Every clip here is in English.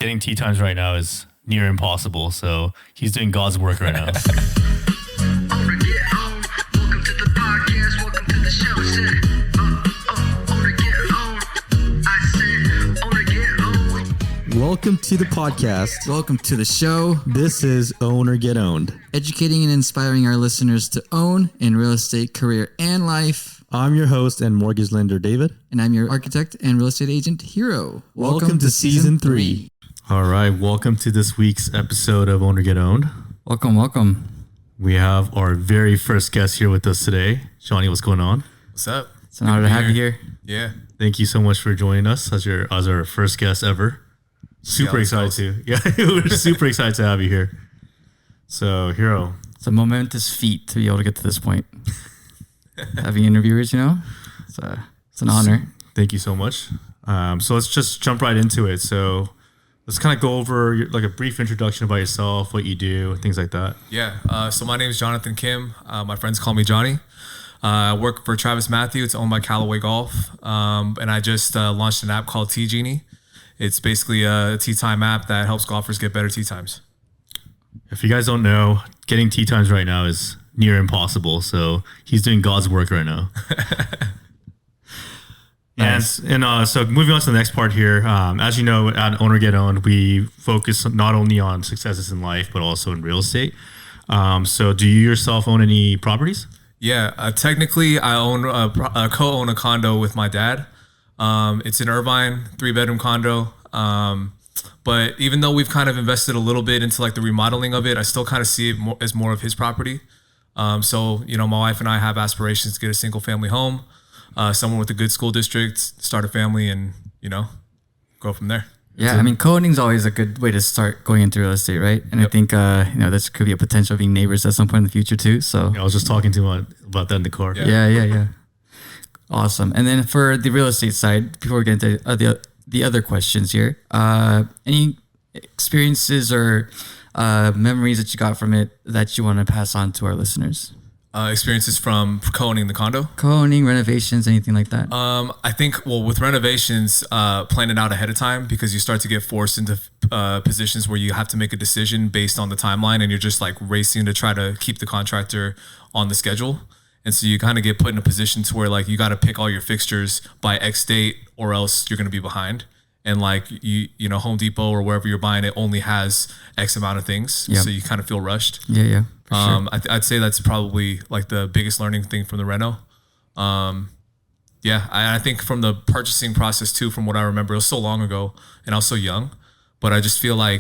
getting tea times right now is near impossible. So he's doing God's work right now. Welcome to the podcast. Welcome to the show. This is Own or Get Owned. Educating and inspiring our listeners to own in real estate, career, and life. I'm your host and mortgage lender, David. And I'm your architect and real estate agent, Hiiro. Welcome to season 3. All right. Welcome to this week's episode of Own or Get Owned. Welcome. We have our very first guest here with us today. Jonny, what's going on? What's up? It's an honor to have you here. Yeah. Thank you so much for joining us as our first guest ever. Super excited to. Yeah, we're super excited to have you here. So, Hiiro. It's a momentous feat to be able to get to this point. Having interviewers, it's an honor. Thank you so much. So let's just jump right into it. So let's kind of go over a brief introduction about yourself, what you do, things like that. Yeah. So my name is Jonathan Kim. My friends call me Johnny. I work for Travis Matthew. It's owned by Callaway Golf. And I just launched an app called Tee Genie. It's basically a tee time app that helps golfers get better tee times. If you guys don't know, getting tee times right now is near impossible. So he's doing God's work right now. Nice. And so moving on to the next part here, as you know, at Own or Get Owned, we focus not only on successes in life, but also in real estate. So do you yourself own any properties? Yeah, technically I co-own a condo with my dad. It's in Irvine, 3-bedroom condo. But even though we've kind of invested a little bit into the remodeling of it, I still kind of see it as more of his property. So, my wife and I have aspirations to get a single family home, somewhere with a good school district, start a family and, go from there. Yeah, co-owning is always a good way to start going into real estate, right? And yep. I think, this could be a potential of being neighbors at some point in the future too. So I was just talking to him about that in the car. Yeah. Awesome. And then for the real estate side, before we get into the other questions here, any experiences or memories that you got from it that you want to pass on to our listeners? Experiences from co-owning the condo? Co-owning, renovations, anything like that? I think, with renovations, plan it out ahead of time because you start to get forced into positions where you have to make a decision based on the timeline and you're just racing to try to keep the contractor on the schedule. And so you kind of get put in a position to where you got to pick all your fixtures by X date or else you're going to be behind. And Home Depot or wherever you're buying it only has X amount of things. Yep. So you kind of feel rushed. Yeah. For sure. I'd say that's probably the biggest learning thing from the reno. I think from the purchasing process too, from what I remember, it was so long ago and I was so young, but I just feel I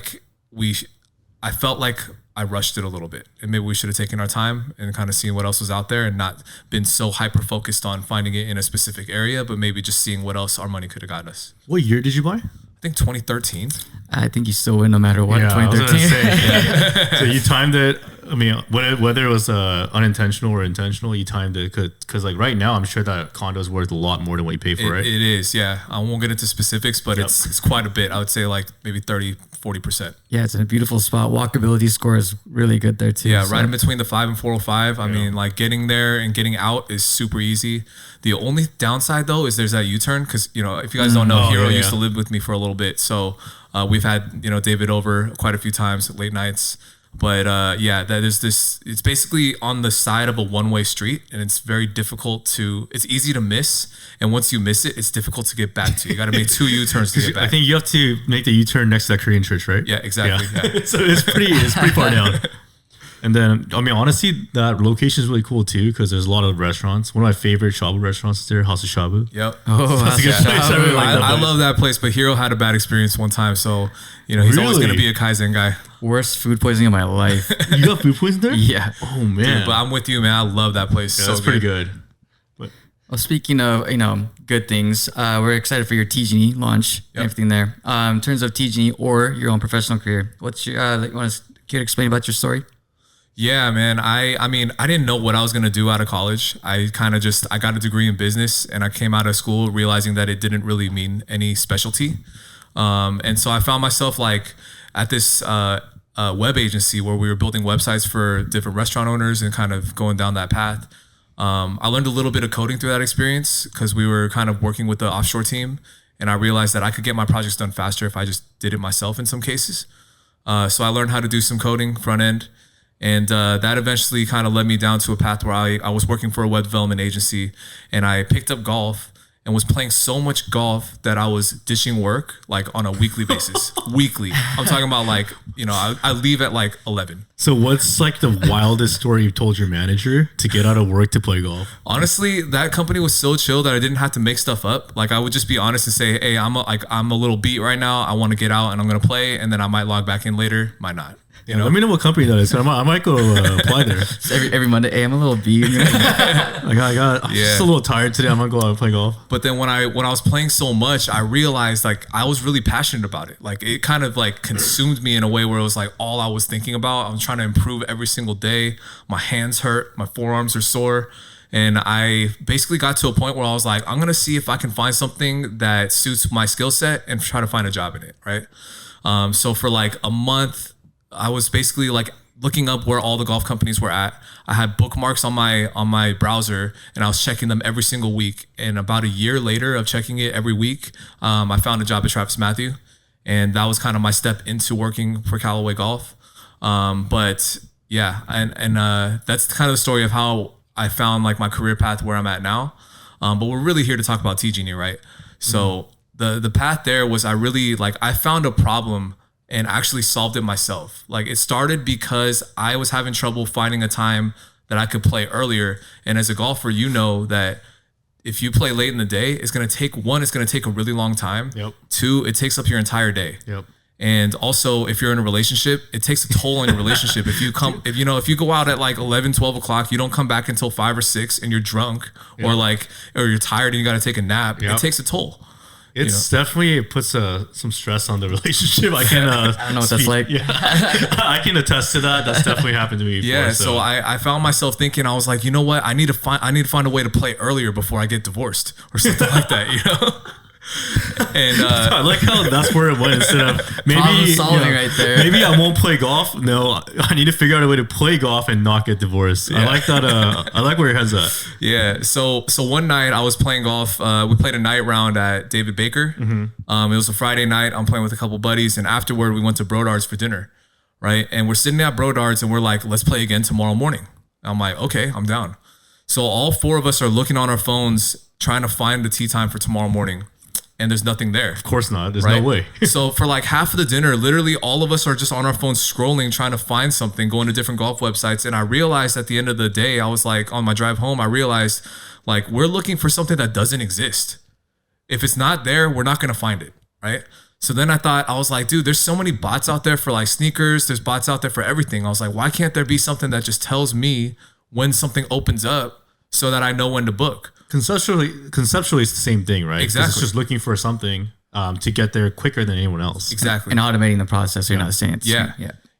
felt like I rushed it a little bit and maybe we should have taken our time and kind of seen what else was out there and not been so hyper focused on finding it in a specific area, but maybe just seeing what else our money could have gotten us. What year did you buy? I think 2013. I think you still win no matter what. Yeah, 2013. So you timed it. Whether it was unintentional or intentional, you timed it because right now I'm sure that condo is worth a lot more than what you pay for, right? It is, yeah. I won't get into specifics, but it's quite a bit. I would say maybe 30-40%. Yeah, it's in a beautiful spot. Walkability score is really good there too. Yeah, right in between the 5 and 405. I mean, getting there and getting out is super easy. The only downside though is there's that U-turn because if you guys don't know, Hiiro used to live with me for a little bit, so we've had David over quite a few times late nights. But that is this. It's basically on the side of a one-way street, and it's very difficult it's easy to miss, and once you miss it, it's difficult to get back to. You got to make 2 U-turns to get back. I think you have to make the U-turn next to that Korean church, right? Yeah, exactly. Yeah. So it's pretty far down. And then, honestly, that location is really cool too because there's a lot of restaurants. One of my favorite shabu restaurants is there, House of Shabu. Yep. Oh, that's a good place. I really like that place. I love that place, but Hiiro had a bad experience one time, so he's always going to be a Kaizen guy. Worst food poisoning of my life. You got food poisoning there? Yeah. Oh man. Dude, but I'm with you, man. I love that place. Yeah, that's pretty good. Well, speaking of good things, we're excited for your Tee Genie launch and everything there. In terms of Tee Genie or your own professional career, what's your you want to explain about your story? Yeah, man. I didn't know what I was going to do out of college. I got a degree in business and I came out of school realizing that it didn't really mean any specialty. And so I found myself at this web agency where we were building websites for different restaurant owners and kind of going down that path. I learned a little bit of coding through that experience because we were kind of working with the offshore team And I realized that I could get my projects done faster if I just did it myself in some cases. So I learned how to do some coding front end. And that eventually kind of led me down to a path where I was working for a web development agency, and I picked up golf and was playing so much golf that I was ditching work like on a weekly basis. Weekly. I'm talking about like, you know, I leave at like 11. So what's like the wildest story you've told your manager to get out of work to play golf? Honestly, that company was so chill that I didn't have to make stuff up. Like I would just be honest and say, hey, I'm a little beat right now. I want to get out and I'm going to play. And then I might log back in later. Might not. You know? Let me know what company that is. I might go apply there. So every Monday, hey, I'm a little beat. I got I'm just a little tired today. I'm gonna go out and play golf. But then when I was playing so much, I realized like I was really passionate about it. Like it kind of like consumed me in a way where it was like all I was thinking about. I was trying to improve every single day. My hands hurt, my forearms are sore. And I basically got to a point where I was like, I'm gonna see if I can find something that suits my skill set and try to find a job in it, right? So for like a month, I was basically like looking up where all the golf companies were at. I had bookmarks on my browser, and I was checking them every single week. And about a year later of checking it every week, I found a job at Travis Matthew, and that was kind of my step into working for Callaway Golf. But yeah, and that's kind of the story of how I found like my career path where I'm at now. But we're really here to talk about Tee Genie, right? So the path there was I found a problem and actually solved it myself. Like it started because I was having trouble finding a time that I could play earlier. And as a golfer, you know that if you play late in the day, it's going to take a really long time. Yep. 2, it takes up your entire day. Yep. And also if you're in a relationship, it takes a toll on your relationship. If you go out at like 11, 12 o'clock, you don't come back until 5 or 6 and you're drunk or you're tired and you got to take a nap. It takes a toll. It's definitely, it puts some stress on the relationship. I can I don't know what that's like. Yeah, I can attest to that. That's definitely happened to me before. Yeah, so I found myself thinking, I was like, you know what? I need to find a way to play earlier before I get divorced or something like that, you know? And I like how that's where it went instead of Problem solving right there. Maybe I won't play golf. No, I need to figure out a way to play golf and not get divorced. Yeah. I like that. I like where your head's at. Yeah. So one night I was playing golf. We played a night round at David Baker. Mm-hmm. It was a Friday night. I'm playing with a couple buddies, and afterward we went to Brodards for dinner, right? And we're sitting at Brodards and we're like, let's play again tomorrow morning. And I'm like, okay, I'm down. So all 4 of us are looking on our phones trying to find the tee time for tomorrow morning. And there's nothing there. Of course not. There's no way. So for like half of the dinner, literally all of us are just on our phones scrolling, trying to find something, going to different golf websites. And I realized at the end of the day, I was like, on my drive home, I realized like we're looking for something that doesn't exist. If it's not there, we're not going to find it, right? So then I was like, dude, there's so many bots out there for like sneakers. There's bots out there for everything. I was like, why can't there be something that just tells me when something opens up so that I know when to book? Conceptually, it's the same thing, right? Exactly. It's just looking for something to get there quicker than anyone else. Exactly. And automating the process. You're not saying it's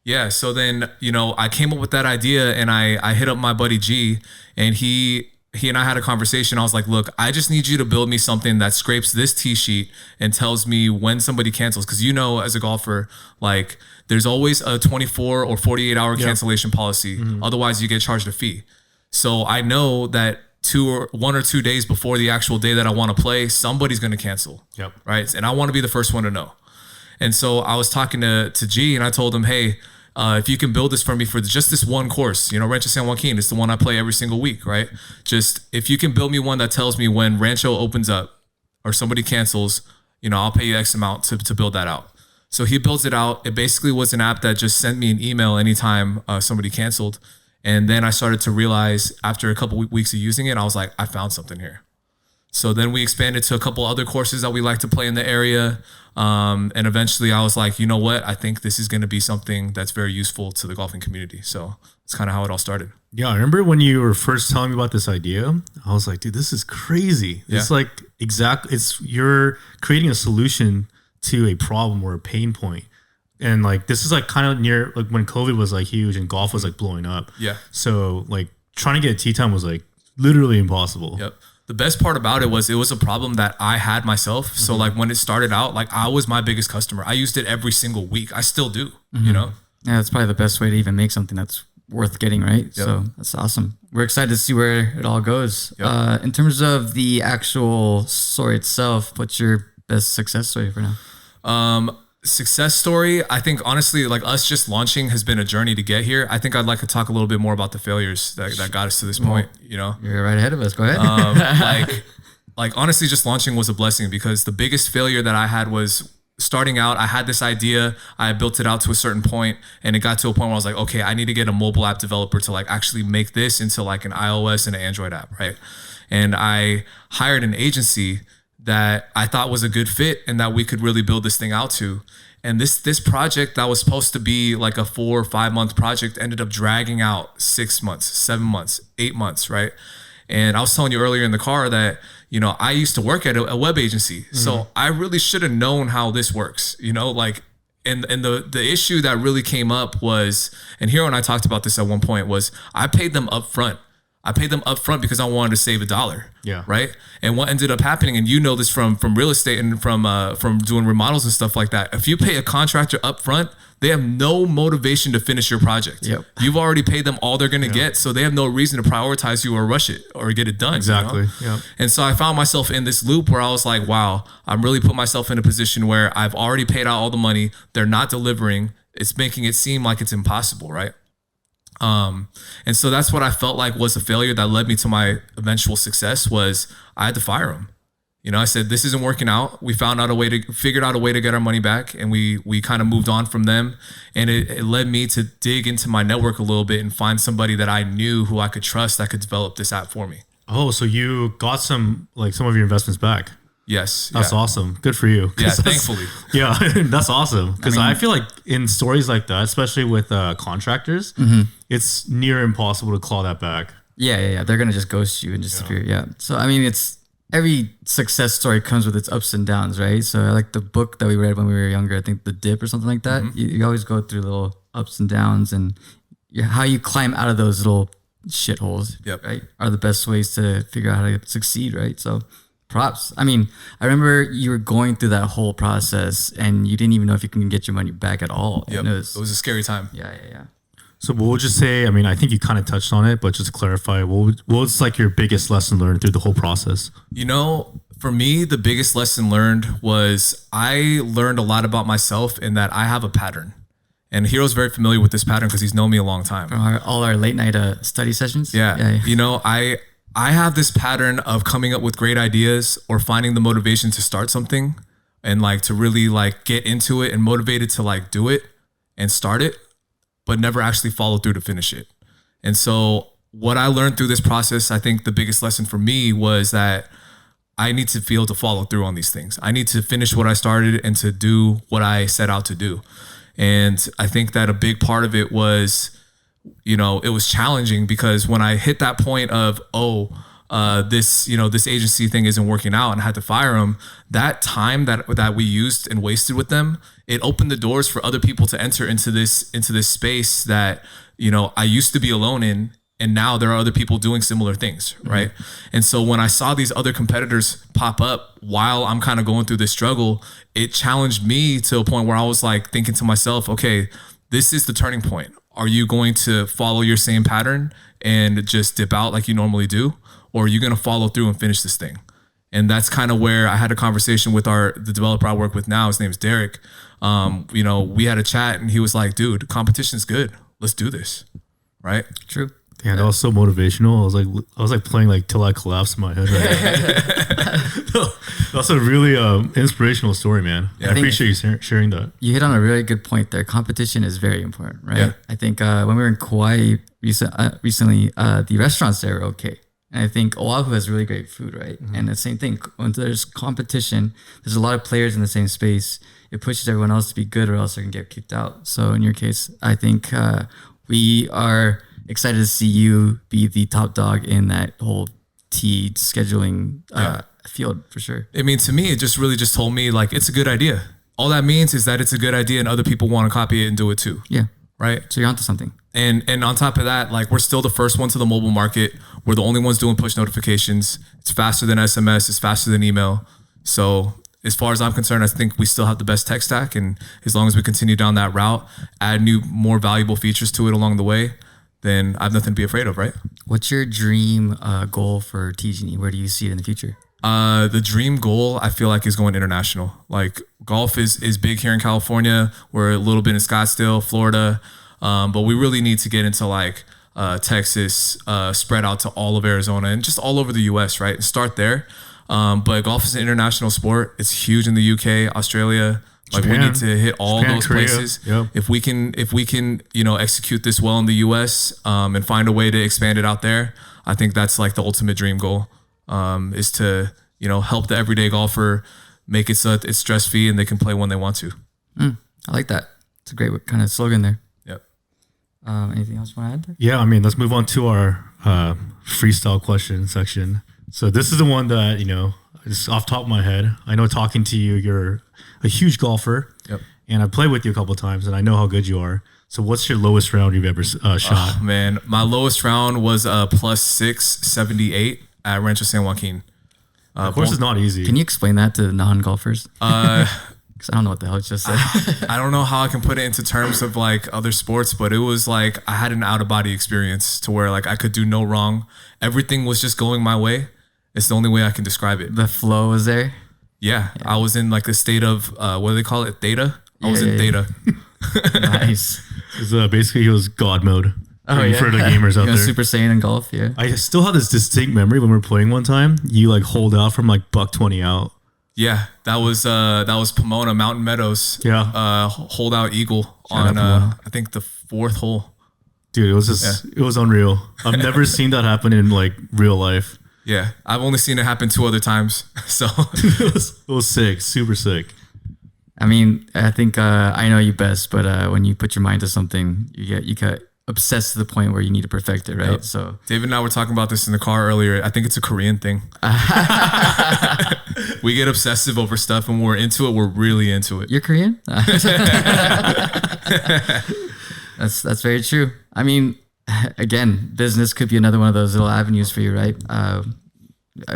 Yeah. So then, I came up with that idea and I hit up my buddy G, and he and I had a conversation. I was like, look, I just need you to build me something that scrapes this tee sheet and tells me when somebody cancels. Cause as a golfer, like there's always a 24 or 48 hour cancellation policy. Mm-hmm. Otherwise you get charged a fee. So I know that 1 or 2 days before the actual day that I want to play, somebody's going to cancel. Yep. Right. And I want to be the first one to know. And so I was talking to G, and I told him, hey, if you can build this for me for just this one course, Rancho San Joaquin, it's the one I play every single week, right? Just if you can build me one that tells me when Rancho opens up or somebody cancels, I'll pay you X amount to build that out. So he builds it out. It basically was an app that just sent me an email anytime somebody canceled. And then I started to realize after a couple weeks of using it, I was like, I found something here. So then we expanded to a couple other courses that we like to play in the area. And eventually I was like, you know what? I think this is going to be something that's very useful to the golfing community. So it's kind of how it all started. Yeah. I remember when you were first telling me about this idea, I was like, dude, this is crazy. Yeah. It's like you're creating a solution to a problem or a pain point. And like this is like kind of near like when COVID was like huge and golf was like blowing up. Yeah. So like trying to get a tee time was like literally impossible. Yep. The best part about it was a problem that I had myself. Mm-hmm. So like when it started out, like I was my biggest customer. I used it every single week. I still do, Yeah, that's probably the best way to even make something that's worth getting, right? Yep. So that's awesome. We're excited to see where it all goes. Yep. In terms of the actual story itself, what's your best success story for now? Success story, I think honestly, like us just launching has been a journey to get here. I think I'd like to talk a little bit more about the failures that got us to this point, you know? You're right ahead of us. Go ahead. Like honestly, just launching was a blessing because the biggest failure that I had was starting out. I had this idea, I built it out to a certain point, and it got to a point where I was like, okay, I need to get a mobile app developer to like actually make this into like an iOS and an Android app, right? And I hired an agency that I thought was a good fit and that we could really build this thing out to. And this project that was supposed to be like a 4 or 5 month project ended up dragging out 6 months, 7 months, 8 months, right? And I was telling you earlier in the car that, you know, I used to work at a web agency. So I really should have known how this works, you know, like, and the issue that really came up was, and Hiiro and I talked about this at one point, was I paid them up front. I paid them up front because I wanted to save $1. Yeah. Right. And what ended up happening, and you know this from real estate and from doing remodels and stuff like that. If you pay a contractor up front, they have no motivation to finish your project. Yep. You've already paid them all they're going to get. So they have no reason to prioritize you or rush it or get it done. Exactly. You know? Yeah. And so I found myself in this loop where I was like, wow, I'm really put myself in a position where I've already paid out all the money. They're not delivering. It's making it seem like it's impossible. Right. And so that's what I felt like was a failure that led me to my eventual success. Was I had to fire him. You know, I said, this isn't working out. We figured out a way to get our money back, and we kind of moved on from them. And it led me to dig into my network a little bit and find somebody that I knew who I could trust that could develop this app for me. Oh, so you got some of your investments back. Yes. That's awesome. Good for you. Yeah, thankfully. Yeah, that's awesome. Because I feel like in stories like that, especially with contractors, it's near impossible to claw that back. Yeah. They're going to just ghost you and disappear. Yeah. So, I mean, it's every success story comes with its ups and downs, right? So I like the book that we read when we were younger, I think The Dip or something like that. You always go through little ups and downs, and how you climb out of those little shitholes, right, are the best ways to figure out how to succeed, right? So props. I mean, I remember you were going through that whole process and you didn't even know if you can get your money back at all. Yep. It was a scary time. Yeah. So what would you say, I mean, I think you kind of touched on it, but just to clarify, what was like your biggest lesson learned through the whole process? You know, for me, the biggest lesson learned was I learned a lot about myself in that I have a pattern. And Hiiro's very familiar with this pattern because he's known me a long time. From all our late night study sessions? Yeah. You know, I have this pattern of coming up with great ideas or finding the motivation to start something and like to really like get into it and motivated to like do it and start it, but never actually follow through to finish it. And so what I learned through this process, I think the biggest lesson for me was that I need to feel to follow through on these things. I need to finish what I started and to do what I set out to do. And I think that a big part of it was, you know, it was challenging because when I hit that point of, this agency thing isn't working out and I had to fire them, that time that we used and wasted with them, it opened the doors for other people to enter into this space that, you know, I used to be alone in, and now there are other people doing similar things, right? And so when I saw these other competitors pop up while I'm kind of going through this struggle, it challenged me to a point where I was like thinking to myself, okay, this is the turning point. Are you going to follow your same pattern and just dip out like you normally do? Or are you going to follow through and finish this thing? And that's kind of where I had a conversation with the developer I work with now. His name is Derek. You know, we had a chat and he was like, dude, competition's good. Let's do this. Right? True. Yeah, that was so motivational. I was like playing like Till I Collapse in my head. Right? That's a really inspirational story, man. Yeah, I appreciate you sharing that. You hit on a really good point there. Competition is very important, right? Yeah. I think when we were in Kauai recently, the restaurants there were okay. And I think Oahu has really great food, right? And the same thing, when there's competition, there's a lot of players in the same space. It pushes everyone else to be good or else they're going to get kicked out. So in your case, I think we are excited to see you be the top dog in that whole Tee scheduling field for sure. I mean, to me, it just really just told me like, it's a good idea. All that means is that it's a good idea and other people want to copy it and do it too. Yeah. Right. So you're onto something. And on top of that, like we're still the first one to the mobile market. We're the only ones doing push notifications. It's faster than SMS. It's faster than email. So as far as I'm concerned, I think we still have the best tech stack. And as long as we continue down that route, add new, more valuable features to it along the way, then I have nothing to be afraid of, right? What's your dream goal for Tee Genie? Where do you see it in the future? The dream goal, I feel like, is going international. Like golf is big here in California. We're a little bit in Scottsdale, Florida, but we really need to get into like Texas, spread out to all of Arizona and just all over the U.S. Right, and start there. But golf is an international sport. It's huge in the UK, Australia. Like Japan. we need to hit all Japan, those Korea. places. Yep. If we can, execute this well in the U.S. And find a way to expand it out there, I think that's like the ultimate dream goal. Is to help the everyday golfer make it so that it's stress free and they can play when they want to. I like that. It's a great kind of slogan there. Yep. Anything else you want to add there? Yeah, I mean, let's move on to our freestyle question section. So this is the one that, just off the top of my head, I know talking to you, you're a huge golfer. Yep. And I've played with you a couple of times and I know how good you are. So what's your lowest round you've ever shot? Oh, man, my lowest round was plus 678 at Rancho San Joaquin. Of course, it's not easy. Can you explain that to non-golfers? Because I don't know what the hell it just said. I don't know how I can put it into terms of like other sports, but it was like I had an out of body experience to where like I could do no wrong. Everything was just going my way. It's the only way I can describe it. The flow was there. Yeah. I was in like the state of what do they call it? Theta. I was in theta. Nice. Basically, he was God mode. Oh, yeah. For the gamers out there. Super Saiyan in golf, yeah. I still have this distinct memory when we were playing one time. You like hold out from like buck 20 out. Yeah, that was Pomona Mountain Meadows. Yeah. Hold out eagle out on Pomona. I think the 4th hole. Dude, it was just it was unreal. I've never seen that happen in like real life. Yeah, I've only seen it happen 2 other times. So it was sick, super sick. I mean, I think I know you best, but when you put your mind to something, you get obsessed to the point where you need to perfect it, right? Yep. So David and I were talking about this in the car earlier. I think it's a Korean thing. We get obsessive over stuff, and when we're into it, we're really into it. you're Korean? That's very true. I mean, again, business could be another one of those little avenues for you, right?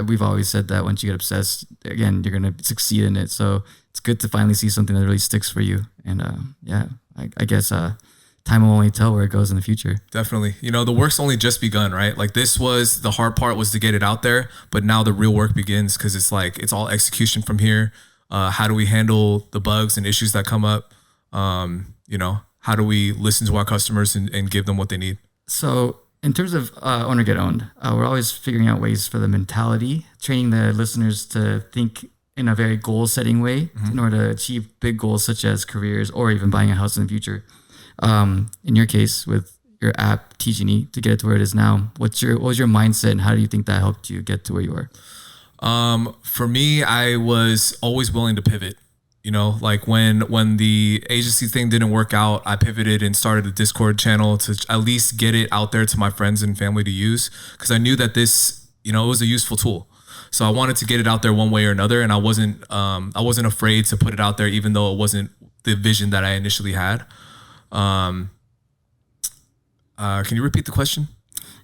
We've always said that once you get obsessed, again, you're going to succeed in it. So it's good to finally see something that really sticks for you. And I guess time will only tell where it goes in the future. Definitely. The work's only just begun, right? Like the hard part was to get it out there, but now the real work begins because it's like, it's all execution from here. How do we handle the bugs and issues that come up? How do we listen to our customers and give them what they need? So in terms of own or get owned, we're always figuring out ways for the mentality, training the listeners to think in a very goal setting way in order to achieve big goals such as careers or even buying a house in the future. In your case with your app, Tee Genie, to get it to where it is now, what was your mindset and how do you think that helped you get to where you are? For me, I was always willing to pivot. Like when the agency thing didn't work out, I pivoted and started a Discord channel to at least get it out there to my friends and family to use. Cause I knew that this, it was a useful tool. So I wanted to get it out there one way or another. And I wasn't afraid to put it out there, even though it wasn't the vision that I initially had. Can you repeat the question?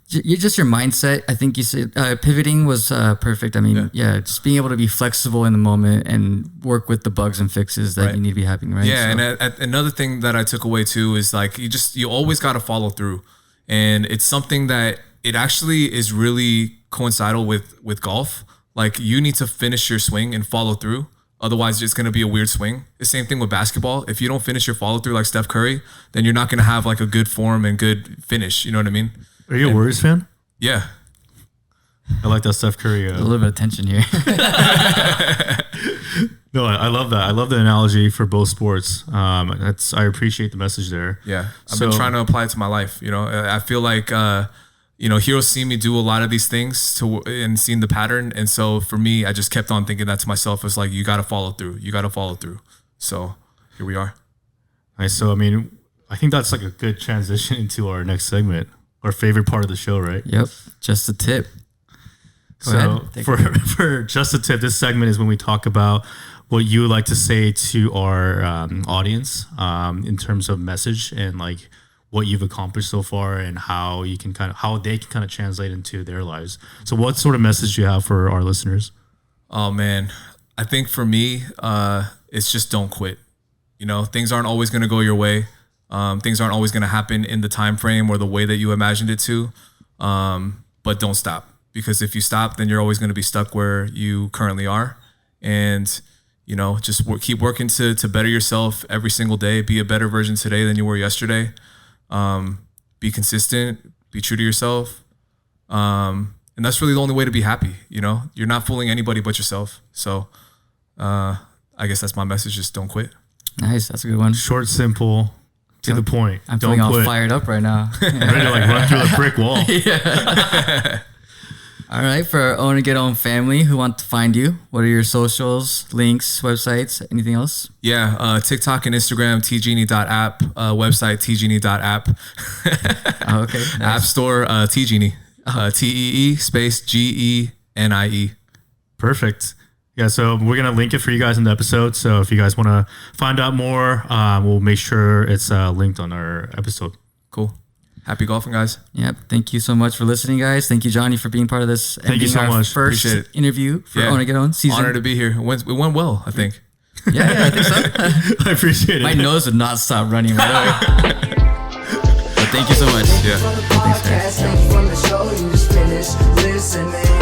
Just your mindset. I think you said pivoting was perfect. I mean, just being able to be flexible in the moment and work with the bugs and fixes that you need to be happening, right? Yeah, so. And another thing that I took away too is like you always got to follow through, and it's something that it actually is really coincidental with golf. Like you need to finish your swing and follow through. Otherwise, it's going to be a weird swing. The same thing with basketball. If you don't finish your follow through like Steph Curry, then you're not going to have like a good form and good finish. You know what I mean? Are you a Warriors fan? Yeah. I like that Steph Curry. A little bit of tension here. No, I love that. I love the analogy for both sports. I appreciate the message there. Yeah. I've been trying to apply it to my life. I feel like, Hiro's seen me do a lot of these things and seen the pattern. And so for me, I just kept on thinking that to myself. It's like, you got to follow through. You got to follow through. So here we are. Nice. So, I mean, I think that's like a good transition into our next segment, our favorite part of the show, right? Yep. Just a tip. Go ahead. For just a tip, this segment is when we talk about what you would like to say to our audience in terms of message and like what you've accomplished so far and how they can kind of translate into their lives. So what sort of message do you have for our listeners? Oh man, I think for me, it's just don't quit. Things aren't always going to go your way. Things aren't always going to happen in the time frame or the way that you imagined it to. But don't stop. because if you stop, then you're always going to be stuck where you currently are. And, you know, just keep working to better yourself every single day. Be a better version today than you were yesterday. Be consistent, be true to yourself. And that's really the only way to be happy. You know, you're not fooling anybody but yourself. So I guess that's my message. Just don't quit. Nice. That's a good one. Short, simple, to the point. I'm Don't feeling all quit. fired up right now. I'm ready to like run through a brick wall. All right. For our Own and Get Own family who want to find you, what are your socials, links, websites, anything else? Yeah, TikTok and Instagram, teegenie.app, website, teegenie.app. Oh, okay. Nice. App Store, Tee Genie. TEE space GENIE. Perfect. Yeah, so we're going to link it for you guys in the episode. So if you guys want to find out more, we'll make sure it's linked on our episode. Cool. Happy golfing, guys. Yep. Thank you so much for listening, guys. Thank you, Jonny, for being part of this. Thank you so being our much. First Appreciate it. interview for Own and Get Own season. Honored to be here. It went well, I think. Yeah, I think so. I appreciate it. My nose would not stop running right away. But thank you so much. Yeah. Thanks, guys. From the show you just finished listening.